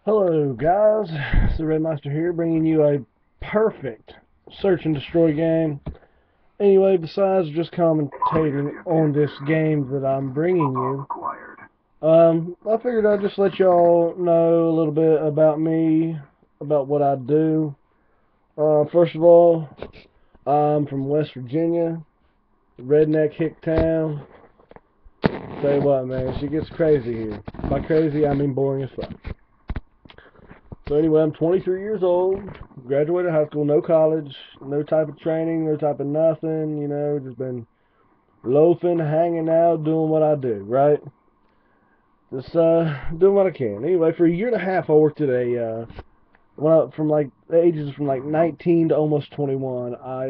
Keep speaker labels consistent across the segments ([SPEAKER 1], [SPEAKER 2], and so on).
[SPEAKER 1] Hello guys, it's the REDMEISTER here, bringing you a perfect search and destroy game. Anyway, besides just commentating on this game that I'm bringing you, I figured I'd just let y'all know a little bit about me, about what I do. First of all, I'm from West Virginia, redneck hick town. Tell you what, man, she gets crazy here. By crazy, I mean boring as fuck. So anyway, I'm 23 years old, graduated high school, no college, no type of training, no type of nothing, just been loafing, hanging out, doing what I do, right? Just doing what I can. Anyway, for a year and a half I worked at from like the ages from like 19 to almost 21, I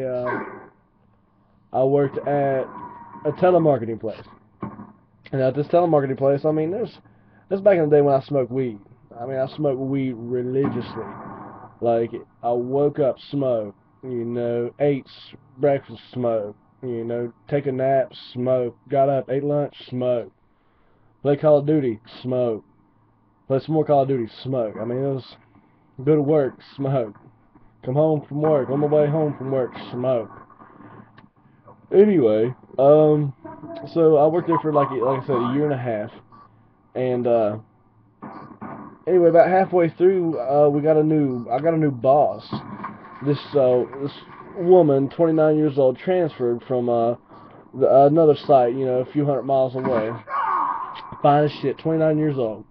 [SPEAKER 1] worked at a telemarketing place. And at this telemarketing place, I mean, this back in the day when I smoked weed. I mean, I smoked weed religiously. Like, I woke up, smoke, ate breakfast, smoke, take a nap, smoke, got up, ate lunch, smoke, play Call of Duty, smoke, play some more Call of Duty, smoke. I mean, it was go to work, smoke, come home from work, on my way home from work, smoke. Anyway, so I worked there for like I said, a year and a half, and anyway, about halfway through, I got a new boss. This woman, 29 years old, transferred from another site, a few hundred miles away. Fine as shit, 29 years old.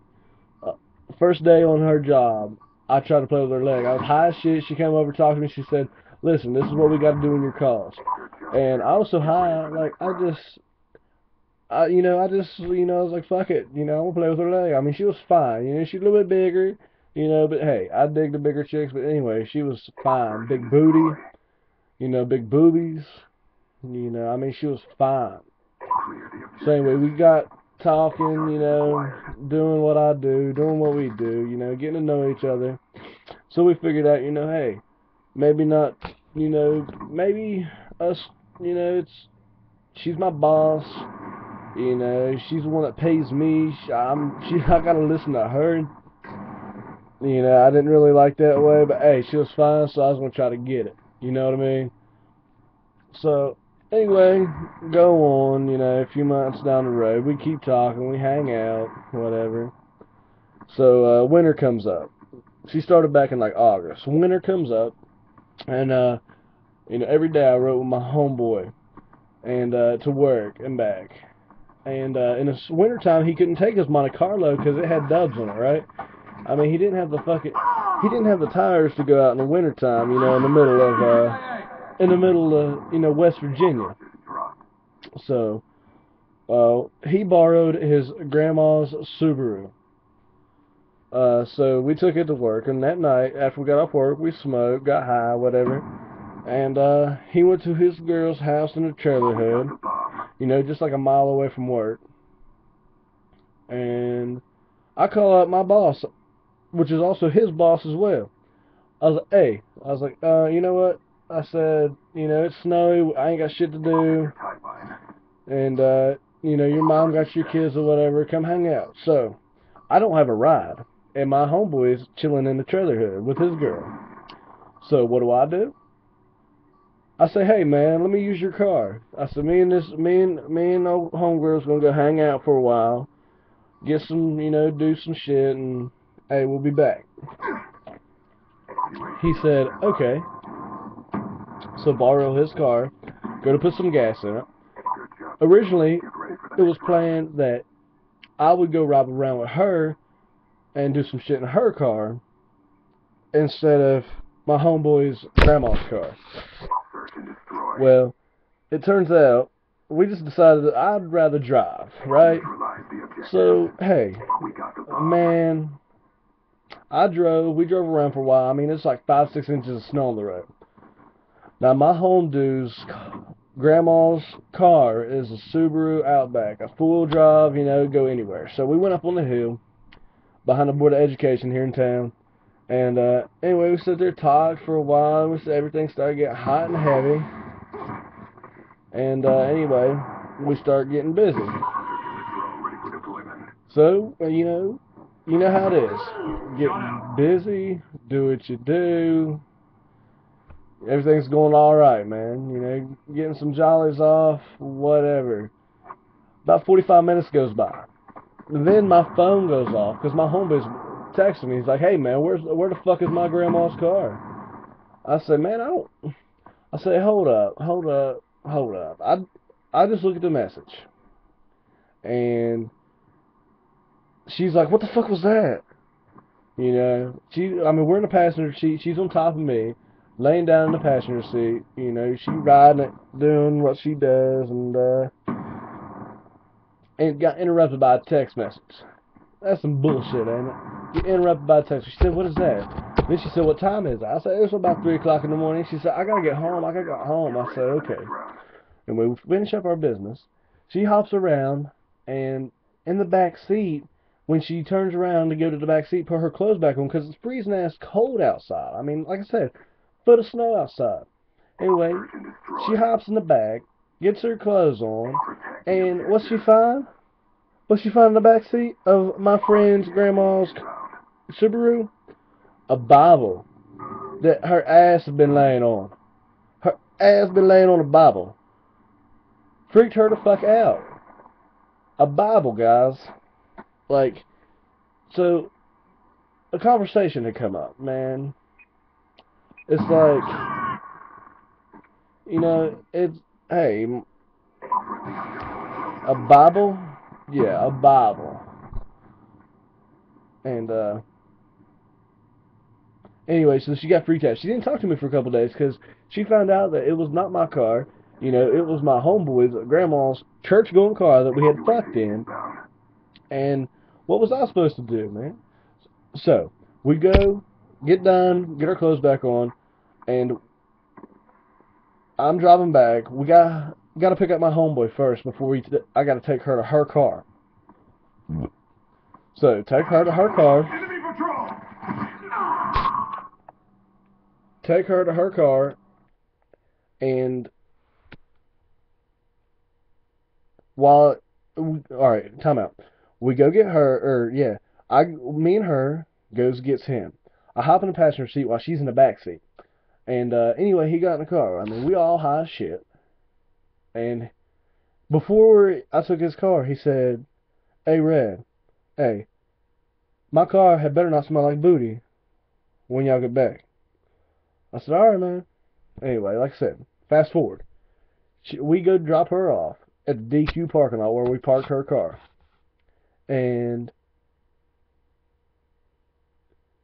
[SPEAKER 1] First day on her job, I tried to play with her leg. I was high as shit. She came over, talked to me. She said, "Listen, this is what we got to do in your calls." And I was so high, like I was like, fuck it, I'm gonna play with her leg. I mean, she was fine, she's a little bit bigger, but hey, I dig the bigger chicks. But anyway, she was fine, big booty, big boobies, I mean, she was fine. So anyway, we got talking, doing what I do, doing what we do, getting to know each other. So we figured out, hey, maybe not, maybe us, she's my boss. She's the one that pays me. I gotta listen to her. I didn't really like that way, but hey, she was fine, so I was gonna try to get it. You know what I mean? So anyway, go on. A few months down the road, we keep talking, we hang out, whatever. So winter comes up. She started back in like August. Winter comes up, and every day I rode with my homeboy, and to work and back. And in the wintertime, he couldn't take his Monte Carlo because it had dubs on it, right? I mean, he didn't have the tires to go out in the wintertime, in the middle of, West Virginia. So, he borrowed his grandma's Subaru. So we took it to work, and that night, after we got off work, we smoked, got high, whatever. And he went to his girl's house in the trailer hood, just like a mile away from work. And I call up my boss, which is also his boss as well. I was like, hey, you know what? I said, it's snowy, I ain't got shit to do, and, your mom got your kids or whatever, come hang out. So, I don't have a ride, and my homeboy is chilling in the trailer hood with his girl. So, what do? I say, hey man, let me use your car. I said, me and old homegirl's gonna go hang out for a while, get some, do some shit, and hey, we'll be back. He said, okay. So borrow his car, go to put some gas in it. Originally, it was planned that I would go ride around with her and do some shit in her car instead of my homeboy's grandma's car. Well, it turns out we just decided that I'd rather drive, right? So, hey, man, we drove around for a while. I mean, it's like 5-6 inches of snow on the road. Now, my home dude's grandma's car is a Subaru Outback, a full drive, go anywhere. So we went up on the hill behind the Board of Education here in town. And anyway, we sat there, talked for a while, and everything started getting hot and heavy. And anyway, we start getting busy. So, you know how it is. Get busy, do what you do. Everything's going alright, man. You know, getting some jollies off, whatever. About 45 minutes goes by. Then my phone goes off because my homeboy's texting me. He's like, "Hey, man, where the fuck is my grandma's car?" I said, "Man, I don't." I said, "Hold up, hold up, hold up." I just look at the message, and she's like, "What the fuck was that?" You know, I mean, we're in the passenger seat. She's on top of me, laying down in the passenger seat. You know, she riding it, doing what she does, and got interrupted by a text message. That's some bullshit, ain't it? Get interrupted by a text. She said, "What is that?" Then she said, "What time is it?" I said, "It was about 3 o'clock in the morning." She said, "I gotta get home. I gotta get home." I said, "Okay." And we finish up our business. She hops around, and in the back seat, when she turns around to go to the back seat, put her clothes back on because it's freezing ass cold outside. I mean, like I said, foot of snow outside. Anyway, she hops in the back, gets her clothes on, and what's she find? What's she find in the back seat of my friend's grandma's Subaru? A Bible that her ass has been laying on. Her ass been laying on a Bible. Freaked her the fuck out. A Bible, guys. Like, so, a conversation had come up, man. It's like, you know, it's, hey, a Bible? Yeah, a Bible. And, anyway, so she got freaked out. She didn't talk to me for a couple days because she found out that it was not my car. You know, it was my homeboy's grandma's church-going car that we had fucked in. And what was I supposed to do, man? So, we go, get done, get our clothes back on, and I'm driving back. We got to pick up my homeboy first before I got to take her to her car. So, take her to her car. Take her to her car, and while, alright, time out. We go get her, me and her goes gets him. I hop in the passenger seat while she's in the back seat. And, anyway, he got in the car. I mean, we all high as shit. And before I took his car, he said, "Hey, Red, hey, my car had better not smell like booty when y'all get back." I said, "Alright, man." Anyway, like I said, fast forward. We go drop her off at the DQ parking lot where we parked her car. And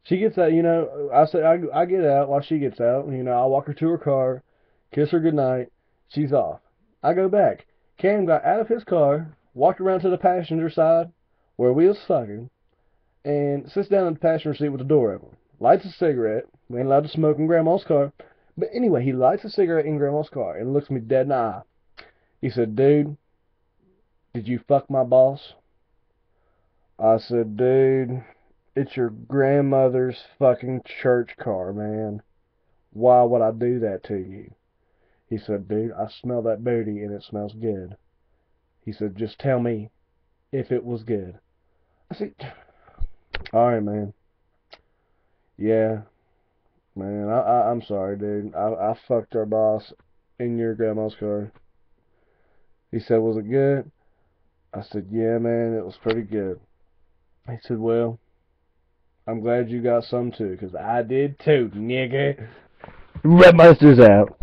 [SPEAKER 1] she gets out, you know, I said, I get out while she gets out. You know, I walk her to her car, kiss her goodnight. She's off. I go back. Cam got out of his car, walked around to the passenger side where we was fucking, and sits down in the passenger seat with the door open. Lights a cigarette. We ain't allowed to smoke in Grandma's car. But anyway, he lights a cigarette in Grandma's car and looks me dead in the eye. He said, "Dude, did you fuck my boss?" I said, "Dude, it's your grandmother's fucking church car, man. Why would I do that to you?" He said, "Dude, I smell that booty and it smells good." He said, "Just tell me if it was good." I said, "Alright, man. Yeah, man, I'm sorry, dude. I fucked our boss in your grandma's car." He said, "Was it good?" I said, "Yeah, man, it was pretty good." He said, "Well, I'm glad you got some too, 'cause I did too, nigga." Redmeister's out.